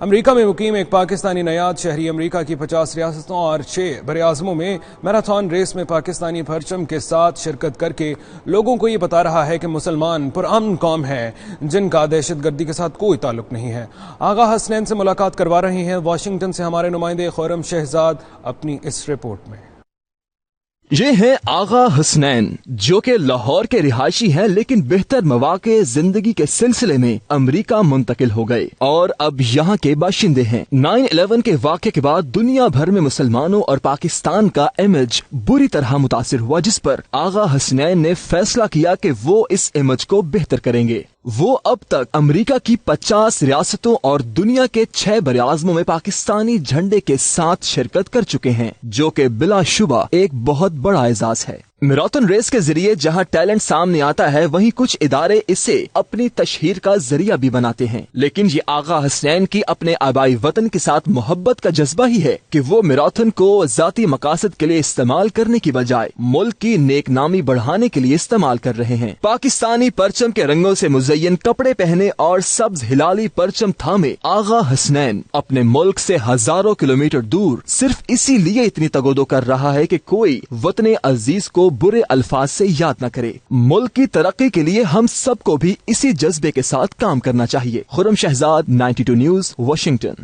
امریکہ میں مقیم ایک پاکستانی نیاد شہری امریکہ کی 50 ریاستوں اور 6 براعظموں میں میراتھن ریس میں پاکستانی پرچم کے ساتھ شرکت کر کے لوگوں کو یہ بتا رہا ہے کہ مسلمان پرامن قوم ہے جن کا دہشت گردی کے ساتھ کوئی تعلق نہیں ہے۔ آغا حسنین سے ملاقات کروا رہے ہیں واشنگٹن سے ہمارے نمائندے خرم شہزاد اپنی اس رپورٹ میں۔ یہ ہیں آغا حسنین جو کہ لاہور کے رہائشی ہیں، لیکن بہتر مواقع زندگی کے سلسلے میں امریکہ منتقل ہو گئے اور اب یہاں کے باشندے ہیں۔ 9/11 کے واقعے کے بعد دنیا بھر میں مسلمانوں اور پاکستان کا امیج بری طرح متاثر ہوا، جس پر آغا حسنین نے فیصلہ کیا کہ وہ اس امیج کو بہتر کریں گے۔ وہ اب تک امریکہ کی 50 ریاستوں اور دنیا کے 6 براعظموں میں پاکستانی جھنڈے کے ساتھ شرکت کر چکے ہیں، جو کہ بلا شبہ ایک بہت بڑا اعزاز ہے۔ میراتھن ریس کے ذریعے جہاں ٹیلنٹ سامنے آتا ہے، وہیں کچھ ادارے اسے اپنی تشہیر کا ذریعہ بھی بناتے ہیں، لیکن یہ آغا حسنین کی اپنے آبائی وطن کے ساتھ محبت کا جذبہ ہی ہے کہ وہ میراتھن کو ذاتی مقاصد کے لیے استعمال کرنے کی بجائے ملک کی نیک نامی بڑھانے کے لیے استعمال کر رہے ہیں۔ پاکستانی پرچم کے رنگوں سے مزین کپڑے پہنے اور سبز ہلالی پرچم تھامے آغا حسنین اپنے ملک سے ہزاروں کلومیٹر دور صرف اسی لیے اتنی تگودو کر رہا ہے کہ کوئی وطن عزیز کو برے الفاظ سے یاد نہ کرے۔ ملک کی ترقی کے لیے ہم سب کو بھی اسی جذبے کے ساتھ کام کرنا چاہیے۔ خرم شہزاد، 92 نیوز، واشنگٹن۔